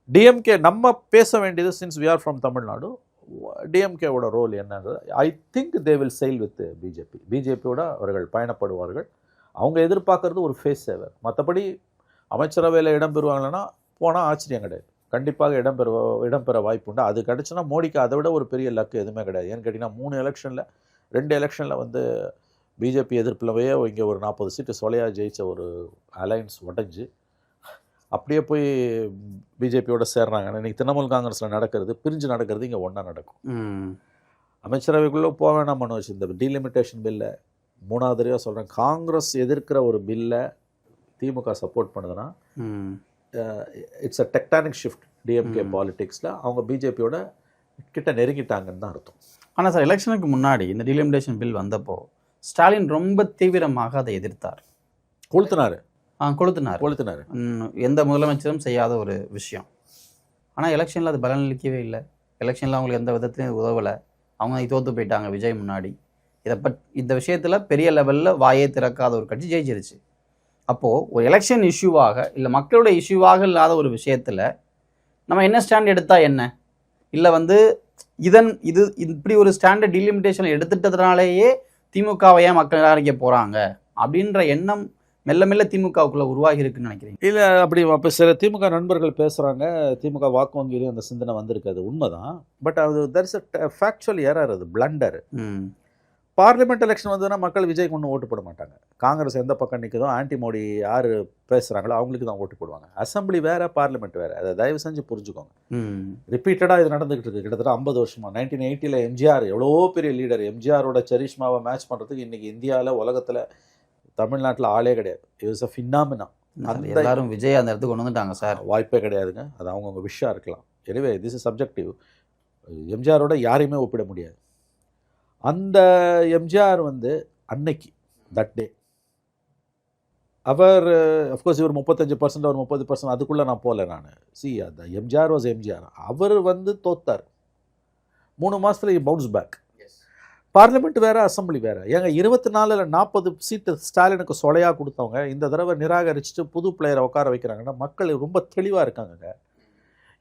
Speaker 1: DMK நம்ம பேச வேண்டியது, since we are from Tamil Nadu, டிஎம்கேவோட ரோல் என்னன்றது. I think they will sail with பிஜேபியோட அவர்கள் பயணப்படுவார்கள். அவங்க எதிர்பார்க்கறது ஒரு ஃபேஸ் சேவர். மற்றபடி அமைச்சரவையில் இடம் பெறுவாங்கன்னா போனால் ஆச்சரியம் கிடையாது, கண்டிப்பாக இடம்பெற வாய்ப்பு உண்டு. அது கிடச்சுன்னா மோடிக்கு அதை விட ஒரு பெரிய லக்கு எதுவுமே கிடையாது. ஏன்னு கேட்டிங்கன்னா 3 எலெக்ஷனில் 2 எலெக்ஷனில் வந்து பிஜேபி எதிர்ப்புலவே இங்கே ஒரு 40 சீட்டு சொலையாக ஜெயித்த ஒரு அலையன்ஸ் உடஞ்சி அப்படியே போய் பிஜேபியோட சேர்றாங்க. இன்றைக்கி திரிணாமுல் காங்கிரஸில் நடக்கிறது பிரிஞ்சு நடக்கிறது இங்கே ஒன்றா நடக்கும். அமைச்சரவைக்குள்ளே போக வேணாம் மனோஜ். இந்த டீலிமிட்டேஷன் பில்லை 3வது தடவையாக சொல்கிறேன், காங்கிரஸ் எதிர்க்கிற ஒரு பில்லை திமுக சப்போர்ட் பண்ணுதுன்னா it's a tectonic shift DMK பாலிடிக்ஸில். அவங்க பிஜேபியோட கிட்ட நெருங்கிட்டாங்கன்னு தான் அர்த்தம்.
Speaker 2: ஆனால் சார், எலெக்ஷனுக்கு முன்னாடி இந்த டீலிமிட்டேஷன் பில் வந்தப்போ ஸ்டாலின் ரொம்ப தீவிரமாக அதை எதிர்த்தார், கொளுத்தினார். எந்த முதலமைச்சரும் செய்யாத ஒரு விஷயம். ஆனால் எலெக்ஷனில் அது பலனளிக்கவே இல்லை. எலெக்ஷனில் அவங்களுக்கு எந்த விதத்துலையும் உதவலை. அவங்க தோற்று போயிட்டாங்க விஜய் முன்னாடி. இந்த விஷயத்தில் பெரிய லெவலில் வாயே திறக்காத ஒரு கட்சி ஜெயிச்சிருச்சு. அப்போது ஒரு எலெக்ஷன் இஷ்யூவாக இல்லை மக்களோட இஷ்யூவாக இல்லாத ஒரு விஷயத்தில் நம்ம என்ன ஸ்டாண்ட் எடுத்தால் என்ன? இல்லை வந்து இப்படி ஒரு ஸ்டாண்டர்ட் டீலிமிட்டேஷன் எடுத்துட்டதுனாலேயே திமுகவை ஏன் மக்கள் நிராகரிக்க போகிறாங்க அப்படின்ற எண்ணம் மெல்ல மெல்ல திமுகவுக்குள்ளே உருவாகி இருக்குன்னு நினைக்கிறீங்க?
Speaker 1: இல்லை, அப்படி அப்போ சில திமுக நண்பர்கள் பேசுகிறாங்க, திமுக வாக்கு வங்கியிலையும் அந்த சிந்தனை வந்திருக்காது, உண்மைதான். பட் அது that is a factual error, அது பிளண்டர். பார்லிமெண்ட் எலெக்ஷன் வந்ததுன்னா மக்கள் விஜய்க்கு ஒன்றும் ஓட்டு போட மாட்டாங்க. காங்கிரஸ் எந்த பக்கம் நிற்குதோ, ஆன்டி மோடி யார் பேசுகிறாங்களோ அவங்களுக்கு தான் ஓட்டு போடுவாங்க. அசம்பிளி வேறு, பார்லிமெண்ட் வேறு. அதை தயவு செஞ்சு புரிஞ்சுக்கோங்க. ரிப்பீட்டடாக இது நடந்துகிட்டு இருக்குது கிட்டத்தட்ட 50 வருஷமாக. 1980 எம்ஜிஆர் எவ்வளோ பெரிய லீடர், எம்ஜிஆரோட சரிஷ்மாவை மேட்ச் பண்ணுறதுக்கு இன்றைக்கி இந்தியாவில் உலகத்தில் தமிழ்நாட்டில் ஆளே கிடையாது. It is a phenomena.
Speaker 2: எல்லாரும் விஜய் அந்த இடத்துக்கு கொண்டு வந்துட்டாங்க சார்.
Speaker 1: வாய்ப்பே கிடையாதுங்க. அது அவங்கவுங்க விஷயம் இருக்கலாம். எனவே திஸ் இஸ் சப்ஜெக்டிவ். எம்ஜிஆரோட யாரையுமே ஒப்பிட முடியாது. அந்த எம்ஜிஆர் வந்து அன்னைக்கு தட் டே அவர் அஃப்கோர்ஸ் இவர் 35% அவர் 30%, அதுக்குள்ளே நான் போகல நான். அந்த எம்ஜிஆர் வாஸ் எம்ஜிஆர். அவர் வந்து தோத்தார். 3 மாதத்துல பவுன்ஸ் பேக். பார்லிமெண்ட் வேறு, அசம்பிளி வேறு. ஏங்க 24 40 சீட்டு ஸ்டாலினுக்கு சொலையாக கொடுத்தவங்க இந்த தடவை நிராகரிச்சுட்டு புது பிளேயரை உட்கார வைக்கிறாங்கன்னா மக்கள் ரொம்ப தெளிவாக இருக்காங்க.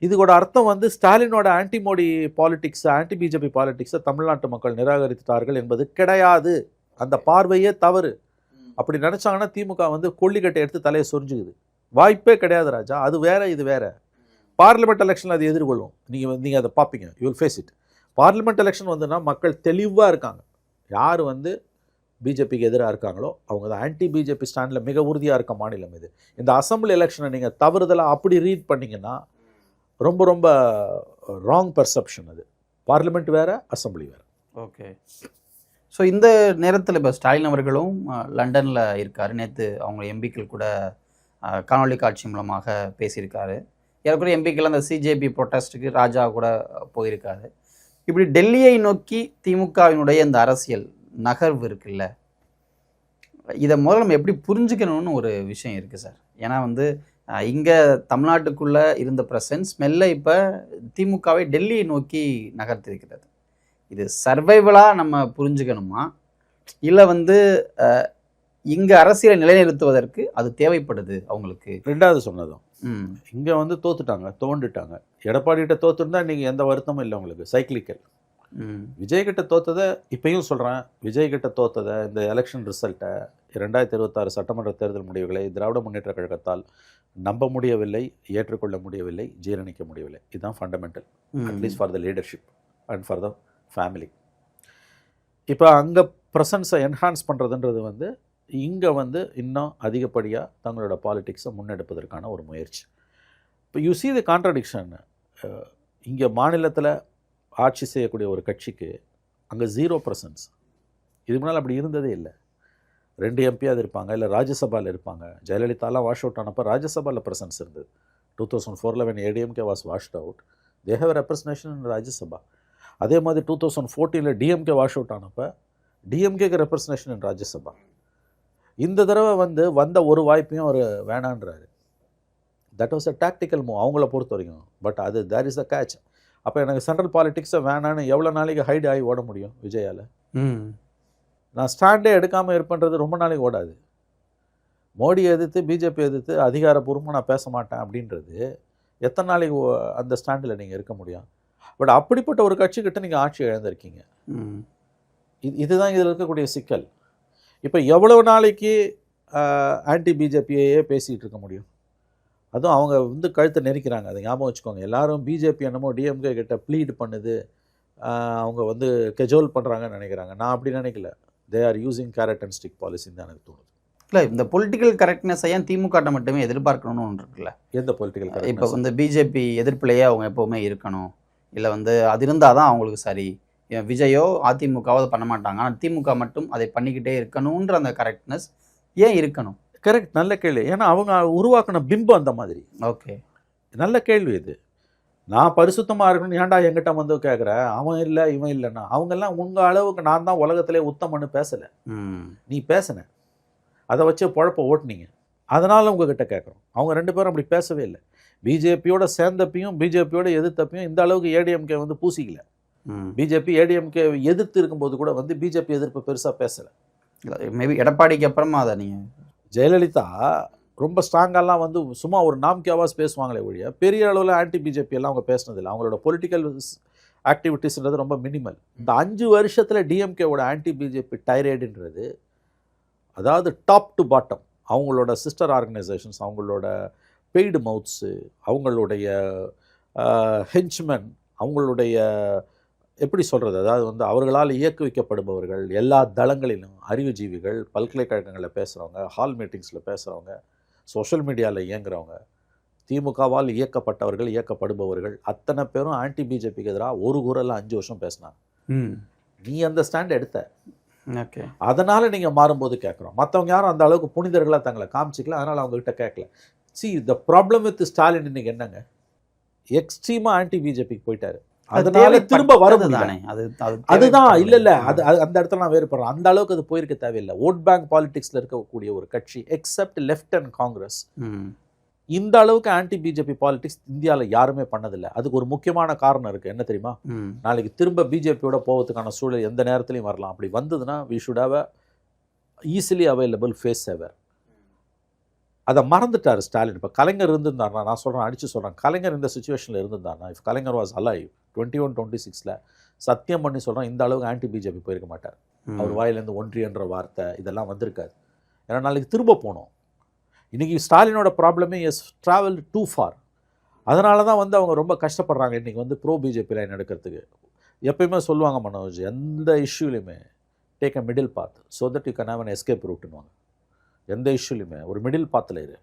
Speaker 1: இதுக்கோட அர்த்தம் வந்து ஸ்டாலினோட anti Modi politics, anti BJP பாலிடிக்ஸை தமிழ்நாட்டு மக்கள் நிராகரித்தார்கள் என்பது கிடையாது. அந்த பார்வையே தவறு. அப்படி நினச்சாங்கன்னா திமுக வந்து கொல்லிக்கட்டை எடுத்து தலையை சொரிஞ்சுக்குது. வாய்ப்பே கிடையாது ராஜா. அது வேற, இது வேற. பார்லிமெண்ட் எலெக்ஷனில் அது எதிர்கொள்ளும். நீங்கள் அதை பார்ப்பீங்க. You will face it. Parliament election வந்துன்னா மக்கள் தெளிவாக இருக்காங்க. யார் வந்து பிஜேபிக்கு எதிராக இருக்காங்களோ அவங்க தான் ஆன்டி பிஜேபி ஸ்டாண்டில் மிக உறுதியாக இருக்க மாநிலம் இது. இந்த அசம்பிளி எலெக்ஷனை நீங்கள் தவறுதலாக அப்படி ரீட் பண்ணிங்கன்னா ரொம்ப ரொம்ப ராங் பர்செப்ஷன் அது. பார்லிமெண்ட் வேறு, அசம்பிளி வேறு.
Speaker 2: ஓகே. ஸோ இந்த நேரத்தில் இப்போ ஸ்டாலின் அவர்களும் லண்டனில் இருக்கார். நேற்று அவங்க எம்பிக்கள் கூட காணொலி காட்சி மூலமாக பேசியிருக்காரு. ஏற்கனவே எம்பிக்கள் அந்த சிஜேபி ப்ரொட்டஸ்ட்டுக்கு ராஜா கூட போயிருக்காரு. இப்படி டெல்லியை நோக்கி திமுகவினுடைய இந்த அரசியல் நகர்வு இருக்குல்ல, இதை முதல்ல நம்ம எப்படி புரிஞ்சுக்கணும்னு ஒரு விஷயம் இருக்குது சார். ஏன்னா வந்து இங்கே தமிழ்நாட்டுக்குள்ளே இருந்த ப்ரெசன்ஸ் மெல்ல இப்போ திமுகவை டெல்லியை நோக்கி நகர்த்திருக்கிறது. இது சர்வைவலாக நம்ம புரிஞ்சுக்கணுமா, இல்லை வந்து இங்கே அரசியலை நிலைநிறுத்துவதற்கு அது தேவைப்படுது அவங்களுக்கு?
Speaker 1: ரெண்டாவது சொன்னதும் இங்கே வந்து தோத்துட்டாங்க, தோண்டுட்டாங்க. எடப்பாடிகிட்ட தோத்துருந்தா நீங்கள் எந்த வருத்தமும் இல்லை உங்களுக்கு. சைக்கிளிக்கல். விஜய்கிட்ட தோத்ததை இப்பயும் சொல்கிறேன். விஜய்கிட்ட தோத்ததை இந்த எலெக்ஷன் ரிசல்ட்டை 2026 சட்டமன்ற தேர்தல் முடிவுகளை திராவிட முன்னேற்ற கழகத்தால் நம்ப முடியவில்லை, ஏற்றுக்கொள்ள முடியவில்லை, ஜீரணிக்க முடியவில்லை. இதுதான் fundamental, at least for the leadership and for the family. இப்போ அங்கே ப்ரெசன்ஸை என்ஹான்ஸ் பண்ணுறதுன்றது வந்து இங்கே வந்து இன்னும் அதிகப்படியாக தங்களோட பாலிடிக்ஸை முன்னெடுப்பதற்கான ஒரு முயற்சி. இப்போ யூ சி தி கான்ட்ரடிக்ஷன். இங்கே மாநிலத்தில் ஆட்சி செய்யக்கூடிய ஒரு கட்சிக்கு அங்கே 0 ப்ரெசன்ஸ். இது முன்னால் அப்படி இருந்ததே இல்லை. 2 எம்பியாவது இருப்பாங்க, இல்லை ராஜ்யசபாவில் இருப்பாங்க. ஜெயலலிதாலாம் வாஷ் அவுட் ஆனப்போ ராஜ்யசபாவில் ப்ரெசன்ஸ் இருந்தது. 2004 when ADMK was washed out, they have representation இன் ராஜ்யசபா. அதே மாதிரி 2014 DMK வாஷ் அவுட் ஆனப்போ டிஎம்கேக்கு ரெப்ரசன்டேஷன் இன் ராஜ்யசபா. இந்த தடவை வந்த ஒரு வாய்ப்பையும் அவர் வேணான்றாரு. That was a tactical move அவங்கள பொறுத்த வரைக்கும். பட் அது தேர் இஸ் அ கேட்ச். அப்போ எனக்கு சென்ட்ரல் பாலிட்டிக்ஸை வேணான்னு எவ்வளோ நாளைக்கு ஹைட் ஆகி ஓட முடியும் விஜயால்? நான் ஸ்டாண்டே எடுக்காமல் இருப்பேன்றது ரொம்ப நாளைக்கு ஓடாது. மோடியை எதிர்த்து, பிஜேபி எதிர்த்து அதிகாரப்பூர்வமாக நான் பேச மாட்டேன் அப்படின்றது எத்தனை நாளைக்கு அந்த ஸ்டாண்டில் நீங்கள் இருக்க முடியும்? பட் அப்படிப்பட்ட ஒரு கட்சிக்கிட்ட நீங்கள் ஆட்சி இழந்திருக்கீங்க. இதுதான் இதில் இருக்கக்கூடிய சிக்கல். இப்போ எவ்வளவு நாளைக்கு ஆன்டி பிஜேபியையே பேசிகிட்டு இருக்க முடியும்? அதுவும் அவங்க கழுத்தை நெரிக்கிறாங்க. அதை ஞாபகம் வச்சுக்கோங்க. எல்லாரும் பிஜேபி என்னமோ டிஎம்கே கிட்ட ப்ளீட் பண்ணுது, அவங்க கெஜோல் பண்ணுறாங்கன்னு நினைக்கிறாங்க. நான் அப்படி நினைக்கல. They are using carrot and stick பாலிசின்னு தான் எனக்கு தோணுது. இல்லை,
Speaker 2: இந்த பொலிட்டிக்கல் கரெக்ட்னஸ் ஏன் திமுக மட்டுமே எதிர்பார்க்கணும்னு ஒன்று இருக்குல்ல?
Speaker 1: எந்த பொலிட்டிக்கல் கரெக்ட்?
Speaker 2: இப்போ பிஜேபி எதிர்ப்பிலேயே அவங்க எப்போவுமே இருக்கணும், இல்லை அது இருந்தால் தான் அவங்களுக்கு சரி. விஜயோ அதிமுகவோ அதை பண்ண மாட்டாங்க, ஆனால் திமுக மட்டும் அதை பண்ணிக்கிட்டே இருக்கணுன்ற அந்த கரெக்ட்னஸ் ஏன் இருக்கணும்?
Speaker 1: கரெக்ட், நல்ல கேள்வி. ஏன்னா அவங்க உருவாக்கின பிம்பம் அந்த மாதிரி.
Speaker 2: ஓகே,
Speaker 1: நல்ல கேள்வி இது. நான் பரிசுத்தமாக இருக்கணும் ஏன்டா என்கிட்ட கேட்குற, அவன் இல்லை இவன் இல்லைன்னா. அவங்கெல்லாம் உங்கள் அளவுக்கு நான் தான் உலகத்திலே உத்தமன்னு பேசலை. நீ பேசின, அதை வச்சு பொழப்ப ஓட்டுனீங்க. அதனால் உங்ககிட்ட கேட்குறோம். அவங்க 2 பேரும் அப்படி பேசவே இல்லை. பிஜேபியோட சேர்ந்தப்பையும் பிஜேபியோட எதிர்த்தப்பையும் இந்த அளவுக்கு ஏடிஎம்கே பூசிக்கல. பிஜேபி ஏடிஎம்கே எதிர்த்து இருக்கும்போது கூட பிஜேபி எதிர்ப்பு பெருசாக பேசலை.
Speaker 2: மேபி எடப்பாடிக்கு அப்புறமா அதை நீங்கள்
Speaker 1: ஜெயலலிதா ரொம்ப ஸ்ட்ராங்கெல்லாம் சும்மா ஒரு நாம்கேவாஸ் பேசுவாங்களே ஒழிய பெரிய அளவில் ஆன்டி பிஜேபி எல்லாம் அவங்க பேசினதில்லை. அவங்களோட பொலிட்டிக்கல் ஆக்டிவிட்டீஸ்ன்றது ரொம்ப மினிமல். இந்த 5 வருஷத்தில் டிஎம்கேவோட ஆன்டி பிஜேபி டைரேடுன்றது, அதாவது டாப் டு பாட்டம், அவங்களோட சிஸ்டர் ஆர்கனைசேஷன்ஸ், அவங்களோட பெய்டு மவுத்ஸு, அவங்களுடைய ஹென்ச்மென், அவங்களுடைய எப்படி சொல்கிறது, அதாவது அவர்களால் இயக்குவிக்கப்படுபவர்கள், எல்லா தளங்களிலும் அறிவுஜீவிகள், பல்கலைக்கழகங்களில் பேசுகிறவங்க, ஹால் மீட்டிங்ஸில் பேசுகிறவங்க, சோஷியல் மீடியாவில் இயங்குகிறவங்க, திமுகவால் இயக்கப்பட்டவர்கள், இயக்கப்படுபவர்கள் அத்தனை பேரும் ஆன்டி பிஜேபிக்கு எதிராக ஒரு குரலில் 5 வருஷம் பேசினாங்க. நீ அந்த ஸ்டாண்ட் எடுத்த.
Speaker 2: ஓகே,
Speaker 1: அதனால் நீங்கள் மாறும்போது கேட்குறோம். மற்றவங்க யாரும் அந்த அளவுக்கு புனிதர்களாக தங்களை காமிச்சிக்கல, அதனால் அவங்ககிட்ட கேட்கல. See the problem with Stalin இன்னைக்கு என்னங்க, எக்ஸ்ட்ரீமாக ஆன்டி பிஜேபிக்கு போயிட்டாரு. அதனால திரும்ப வர முடியல.
Speaker 2: தானே
Speaker 1: அதுதான் இல்ல அது அந்த இடத்துல நான் வேறுபடுறேன். அந்த அளவுக்கு அது போயிருக்க தேவையில்லை. ஓட் பேங்க் பாலிடிக்ஸ்ல இருக்கக்கூடிய ஒரு கட்சி எக்ஸப்ட் லெஃப்ட் அண்ட் காங்கிரஸ் இந்த அளவுக்கு ஆன்டி பிஜேபி பாலிடிக்ஸ் இந்தியாவில் யாருமே பண்ணதில்லை. அதுக்கு ஒரு முக்கியமான காரணம் இருக்கு. என்ன தெரியுமா? நாளைக்கு திரும்ப பிஜேபியோட போவதுக்கான சூழல் எந்த நேரத்திலையும் வரலாம். அப்படி வந்ததுன்னா we should have a easily available face saver. அதை மறந்துட்டார் ஸ்டாலின். இப்போ கலைஞர் இருந்திருந்தாருனா, நான் சொல்கிறேன், அடித்து சொல்கிறேன், கலைஞர் இந்த சுச்சுவேஷனில் இருந்திருந்தாருனா, இஃப் கலைஞர் வாஸ் அலைவ் 21-26 சத்தியம் பண்ணி சொல்கிறேன், இந்த அளவுக்கு ஆன்டி பிஜேபி போயிருக்க மாட்டார். அவர் வாயிலேருந்து ஒன்றியன்ற வார்த்தை இதெல்லாம் வந்திருக்காது. ஏன்னா நாளைக்கு திரும்ப போனோம். இன்றைக்கி ஸ்டாலினோட ப்ராப்ளமே இஸ் ட்ராவல் டூ ஃபார். அதனால தான் வந்து அவங்க ரொம்ப கஷ்டப்படுறாங்க இன்றைக்கி வந்து ப்ரோ பிஜேபி லைன் எடுக்கிறதுக்கு. எப்பயுமே சொல்லுவாங்க மனோஜ், எந்த இஷ்யூலையுமே take a middle path so that you can have an escape ரூட்டுன்னுவாங்க. எந்த இஷ்யூலையுமே ஒரு மிடில் பாத்தில் இரு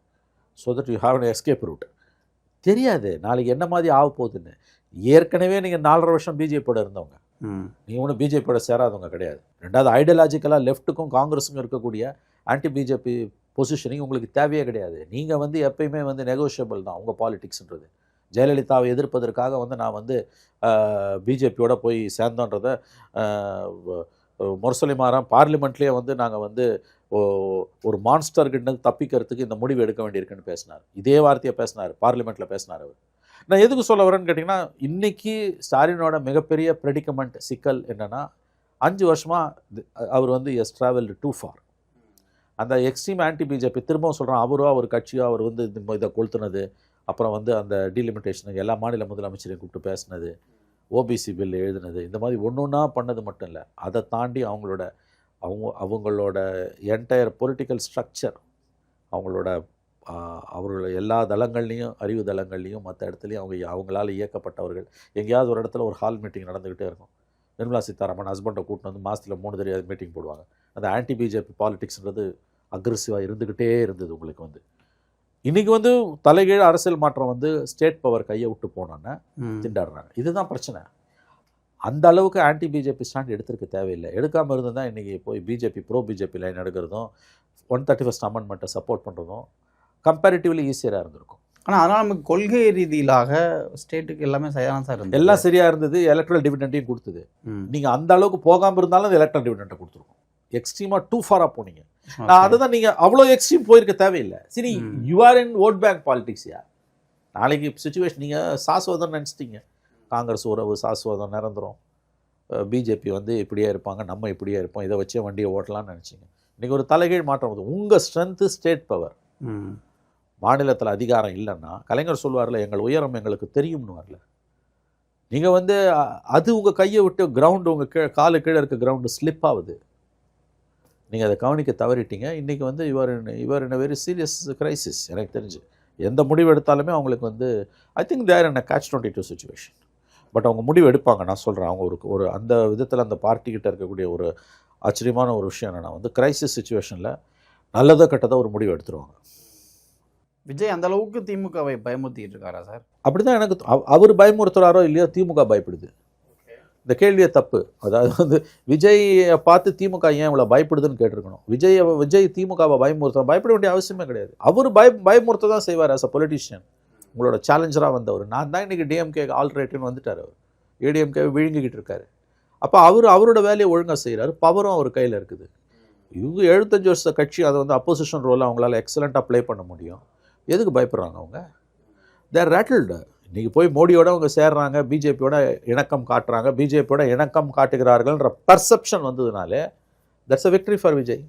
Speaker 1: so that you have an escape route. தெரியாது நாளைக்கு என்ன மாதிரி ஆக போகுதுன்னு. ஏற்கனவே நீங்கள் 4.5 வருஷம் பிஜேபியோட இருந்தவங்க, நீங்கள் ஒன்றும் பிஜேபியோட சேராதவங்க கிடையாது. ரெண்டாவது ஐடியாலஜிக்கலாக லெஃப்ட்டுக்கும் காங்கிரஸுக்கும் இருக்கக்கூடிய ஆன்டி பிஜேபி பொசிஷனிங் உங்களுக்கு தேவையே கிடையாது. நீங்கள் வந்து எப்பயுமே வந்து நெகோஷியபிள் தான் உங்கள் பாலிடிக்ஸ்ன்றது. ஜெயலலிதாவை எதிர்ப்பதற்காக வந்து நான் வந்து பிஜேபியோட போய் சேர்ந்தோன்றதை முரசொலி மாறன் பார்லிமெண்ட்லேயே வந்து நாங்கள் வந்து ஒரு மான்ஸ்டர்கிட்ட தப்பிக்கிறதுக்கு இந்த முடிவு எடுக்க வேண்டியிருக்குன்னு பேசினார். இதே வார்த்தையை பேசினார், பார்லிமெண்ட்டில் பேசினார் அவர். நான் எதுக்கு சொல்ல வரேன்னு கேட்டிங்கன்னா, இன்றைக்கி ஸ்டாலினோட மிகப்பெரிய ப்ரெடிகமெண்ட் சிக்கல் என்னென்னா, 5 வருஷமாக அவர் வந்து எஸ் ட்ராவல்டு டூ ஃபார். அந்த எக்ஸ்ட்ரீம் ஆன்டி பிஜேபி திரும்பவும் சொல்கிறான், அவரோ அவர் கட்சியோ அவர் வந்து இதை கொளுத்துனது, அப்புறம் வந்து அந்த டீலிமிட்டேஷனுக்கு எல்லா மாநில முதலமைச்சரையும் கூப்பிட்டு பேசினது, ஓபிசி பில் எழுதுனது, இந்த மாதிரி ஒன்றா பண்ணது மட்டும் இல்லை, அதை தாண்டி அவங்களோட என்டையர் பொலிட்டிக்கல் ஸ்ட்ரக்சர், அவர்களோட எல்லா தளங்கள்லேயும், அறிவு தளங்கள்லேயும், மற்ற இடத்துலையும் அவங்களால இயக்கப்பட்டவர்கள். எங்கேயாவது ஒரு இடத்துல ஒரு ஹால் மீட்டிங் நடந்துக்கிட்டே இருக்கும். நிர்மலா சீதாராமன் ஹஸ்பண்டை கூப்பிட்டு வந்து மாதத்தில் 3 தடவை மீட்டிங் போடுவாங்க. அந்த ஆன்டி பிஜேபி பாலிடிக்ஸ்ன்றது அக்ரெசிவாக இருந்துக்கிட்டே இருந்தது உங்களுக்கு வந்து. இன்றைக்கி வந்து தலைகீழ் அரசியல் மாற்றம் வந்து ஸ்டேட் பவர் கையை விட்டு போனோன்னே திண்டாடுறாங்க. இதுதான் பிரச்சனை. அந்த அளவுக்கு ஆன்டி பிஜேபி ஸ்டாண்ட் எடுத்திருக்க தேவையில்லை. எடுக்காமல் இருந்து தான் இன்றைக்கி போய் பிஜேபி ப்ரோ பிஜேபி லைன் எடுக்கிறதும் 131 அமெண்ட்மெண்ட்டை சப்போர்ட் பண்ணுறதும் கம்பேரிட்டிவ்லி ஈஸியராக இருந்திருக்கும்.
Speaker 2: ஆனால் அதனால் நமக்கு கொள்கை ரீதியிலாக ஸ்டேட்டுக்கு எல்லாமே சரியான சார் இருந்தது,
Speaker 1: எல்லாம் சரியாக இருந்தது. எலக்ட்ரல் டிவிடெண்ட்டையும் கொடுத்தது. நீங்கள் அந்த அளவுக்கு போகாமல் இருந்தாலும் அந்த எலக்ட்ரல் டிவிடெண்ட்டை கொடுத்துருக்கோம். எக்ஸ்ட்ரீமாக டூ ஃபாராக போனீங்க. நான் அதை தான் நீங்கள் அவ்வளோ எக்ஸ்ட்ரீம் போயிருக்க தேவையில்லை. சரி, you are in vote bank பாலிடிக்ஸியா? நாளைக்கு சுச்சுவேஷன் நீங்கள் சாஸ்வதம் நினச்சிட்டிங்க, காங்கிரஸ் உறவு சாஸ்வதம் நிரந்தரம், பிஜேபி வந்து இப்படியே இருப்பாங்க, நம்ம இப்படியே இருப்போம், இதை வச்சே வண்டியை ஓட்டலாம்னு நினச்சிங்க. இன்றைக்கி ஒரு தலைகீழ் மாற்றம் வந்து உங்கள் ஸ்ட்ரென்த்து ஸ்டேட் பவர். மாநிலத்தில் அதிகாரம் இல்லைன்னா கலைஞர் சொல்வார்ல, எங்கள் உயரம் எங்களுக்கு தெரியும்னு வரல. நீங்கள் வந்து அது உங்கள் கையை விட்டு கிரவுண்டு உங்கள் காலு கீழே இருக்க கிரவுண்டு ஸ்லிப் ஆகுது. நீங்கள் அதை கவனிக்க தவறிட்டீங்க. இன்றைக்கி வந்து இவர் in a very serious crisis. எனக்கு தெரிஞ்சு எந்த முடிவு எடுத்தாலுமே அவங்களுக்கு வந்து I think there in a catch-22 situation. But அவங்க முடிவு எடுப்பாங்க. நான் சொல்கிறேன், அவங்க ஒரு அந்த விதத்தில் அந்த பார்ட்டிக்கிட்ட இருக்கக்கூடிய ஒரு ஆச்சரியமான ஒரு விஷயம் என்னென்னா வந்து கிரைசிஸ் சுச்சுவேஷனில் நல்லதோ கெட்டதோ ஒரு முடிவு எடுத்துருவாங்க.
Speaker 2: விஜய் அந்த அளவுக்கு திமுகவை பயமுறுத்திட்டு இருக்காரா சார்? அப்படி
Speaker 1: தான் எனக்கு அவர் பயமுறுத்துறாரோ இல்லையோ, திமுக பயப்படுது. இந்த கேள்வியே தப்பு. அதாவது வந்து விஜயை பார்த்து திமுக ஏன் இவ்வளோ பயப்படுதுன்னு கேட்டிருக்கணும். விஜய் திமுகவை பயப்பட வேண்டிய அவசியமே கிடையாது. அவர் பயமுறுத்த தான் செய்வார் ஆஸ் அ பொலிட்டிஷியன். உங்களோட சேலஞ்சராக வந்தவர். நான் தான் இன்றைக்கி டிஎம்கே ஆல்ட்ரேட்டிவ்னு வந்துட்டார். அவர் ஏடிஎம்கே விழுங்கிக்கிட்டு இருக்காரு. அப்போ அவரோட வேலையை ஒழுங்காக செய்கிறாரு. பவரும் அவர் கையில் இருக்குது. இவங்க 75 வருஷ கட்சி, அதை வந்து அப்போசிஷன் ரோலை அவங்களால எக்ஸலண்ட்டாக ப்ளே பண்ண முடியும். எதுக்கு பயப்படுறாங்க அவங்க? தேர் ரேட்டில்டு. இன்றைக்கி போய் மோடியோட அவங்க சேர்றாங்க, பிஜேபியோட இணக்கம் காட்டுறாங்க, பிஜேபியோட இணக்கம் காட்டுகிறார்கள்ன்ற பர்செப்ஷன் வந்ததுனாலே that's a victory for Vijay.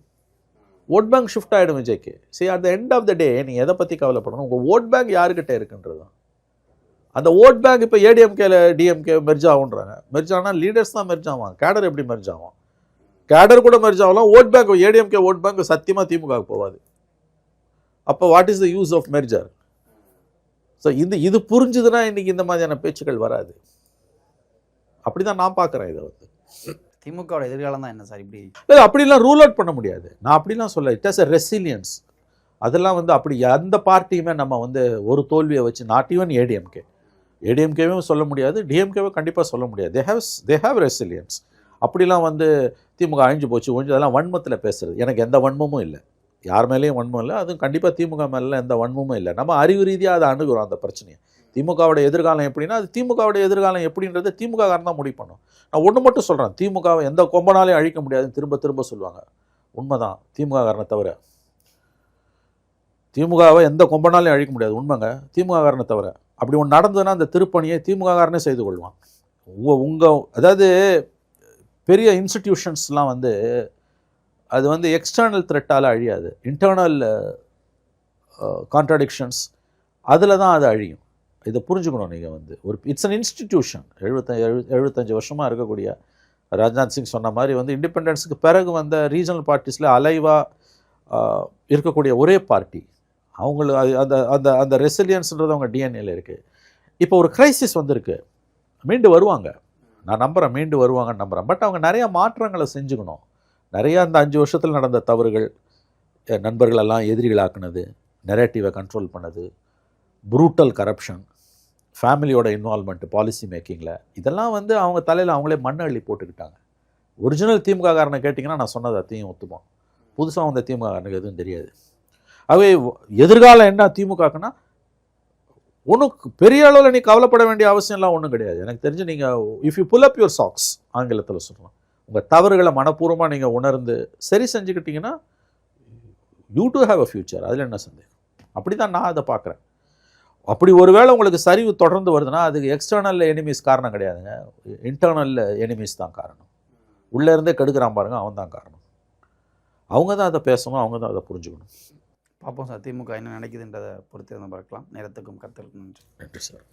Speaker 1: Vote bank shift ஆகிடும் விஜய்க்கு. சரி, at the end of the day நீங்கள் எதை பற்றி கவலைப்படணும்? உங்கள் ஓட் பேங்க் யாருக்கிட்ட இருக்குன்றது தான். அந்த ஓட் பேங்க் இப்போ ஏடிஎம்கேல டிஎம்கே மெர்ஜ் ஆகுன்றாங்க. மெர்ஜ் ஆனால் லீடர்ஸ் தான் மெர்ஜ் ஆவாங்க. கேடர் எப்படி மெர்ஜ் ஆகும்? கேடர் கூட மெர்ஜ் ஆகலாம். Vote bank, ADMK vote bank சத்தியமாக திமுகவுக்கு போகாது. அப்போ what is the use of merger? So இது புரிஞ்சுதுன்னா இன்றைக்கி இந்த மாதிரியான பேச்சுக்கள் வராது. அப்படி தான் நான் பார்க்குறேன் இதை வந்து.
Speaker 2: திமுகவோட எதிர்காலம் தான் என்ன சார் இப்படி?
Speaker 1: இல்லை, அப்படிலாம் ரூல் அவுட் பண்ண முடியாது. நான் அப்படிலாம் சொல்ல. It has a resilience. அதெல்லாம் வந்து அப்படி எந்த பார்ட்டியுமே நம்ம வந்து ஒரு தோல்வியை வச்சு, நாட் ஈவன் ஏடிஎம்கேவும் சொல்ல முடியாது, டிஎம்கேவை கண்டிப்பாக சொல்ல முடியாது. They have resilience. அப்படிலாம் வந்து திமுக அழிஞ்சு போச்சு, அதெல்லாம் வன்மத்தில் பேசுறது. எனக்கு எந்த வன்மமும் இல்லை. யார் மேலேயும் வன்மம் இல்லை, அதுவும் கண்டிப்பாக திமுக மேலே எந்த வன்மமும் இல்லை. நம்ம அறிவு ரீதியாக அதை அணுகுறோம் அந்த பிரச்சனையை. திமுகவோட எதிர்காலம் எப்படின்னா அது திமுகவோட எதிர்காலம் எப்படின்றத திமுக காரன் தான் முடிவு பண்ணும். நான் ஒன்று மட்டும் சொல்கிறேன், திமுகவை எந்த கொம்பனாலையும் அழிக்க முடியாதுன்னு திரும்ப திரும்ப சொல்லுவாங்க. உண்மைதான், திமுக காரனை தவிர திமுகவை எந்த கொம்பனாலையும் அழிக்க முடியாது, உண்மைங்க, திமுக காரனை தவிர. அப்படி ஒன்று நடந்ததுன்னா அந்த திருப்பணியை திமுக காரனே செய்து கொள்வான். அதாவது பெரிய இன்ஸ்டிடியூஷன்ஸ்லாம் வந்து அது வந்து எக்ஸ்டர்னல் த்ரெட்டால் அழியாது, இன்டர்னல் கான்ட்ராடிக்ஷன்ஸ் அதில் தான் அது அழியும். இதை புரிஞ்சுக்கணும் நீங்கள். வந்து ஒரு இட்ஸ் அன் இன்ஸ்டிடியூஷன். 75 வருஷமாக இருக்கக்கூடிய ராஜ்நாத் சிங் சொன்ன மாதிரி வந்து இண்டிபெண்டன்ஸுக்கு பிறகு வந்த ரீஜனல் பார்ட்டிஸில் அலைவாக இருக்கக்கூடிய ஒரே பார்ட்டி. அவங்களுக்கு அந்த அந்த அந்த ரெசிலியன்ஸ்ன்றது அவங்க டிஎன்ஏல இருக்குது. இப்போ ஒரு கிரைசிஸ் வந்திருக்கு, மீண்டு வருவாங்க, நான் நம்புகிறேன், மீண்டு வருவாங்கன்னு நம்புகிறேன். பட் அவங்க நிறையா மாற்றங்களை செஞ்சுக்கணும். நிறையா அந்த 5 வருஷத்தில் நடந்த தவறுகள், நண்பர்களெல்லாம் எதிரிகளாக்குனது, நெரேட்டிவை கண்ட்ரோல் பண்ணது, ப்ரூட்டல் கரப்ஷன், ஃபேமிலியோட இன்வால்மெண்ட் பாலிசி மேக்கிங்கில், இதெல்லாம் வந்து அவங்க தலையில் அவங்களே மண்ணை அள்ளி போட்டுக்கிட்டாங்க. ஒரிஜினல் திமுக காரனை கேட்டிங்கன்னா நான் சொன்னது அத்தையும் ஒத்துப்போம். புதுசாக வந்த திமுக காரனுக்கு எதுவும் தெரியாது. அவை எதிர்காலம் என்ன திமுகக்குன்னா ஒன்றும் பெரிய அளவில் நீ கவலைப்பட வேண்டிய அவசியம்லாம் ஒன்றும் கிடையாது. எனக்கு தெரிஞ்சு நீங்கள் if you pull up your socks, ஆங்கிலத்தில் சொல்லலாம், உங்கள் தவறுகளை மனப்பூர்வமாக நீங்கள் உணர்ந்து சரி செஞ்சுக்கிட்டீங்கன்னா you do have a future. அதில் என்ன சந்தேகம்? அப்படி தான் நான் அதை பார்க்குறேன். அப்படி ஒருவேளை உங்களுக்கு சரிவு தொடர்ந்து வருதுன்னா அதுக்கு எக்ஸ்டர்னல் எனிமீஸ் காரணம் கிடையாதுங்க, இன்டர்னல் எனிமீஸ் தான் காரணம். உள்ளேருந்தே கெடுக்கிறான் பாருங்க, அவன் தான் காரணம். அவங்க தான் அதை பேசணும், அவங்க தான் அதை புரிஞ்சுக்கணும்.
Speaker 2: பார்ப்போம் சார், திமுக என்ன நினைக்குதுன்றதை பொறுத்து பார்க்கலாம். நேரத்துக்கும் கருத்துக்கும் நன்றி.
Speaker 1: நன்றி சார்.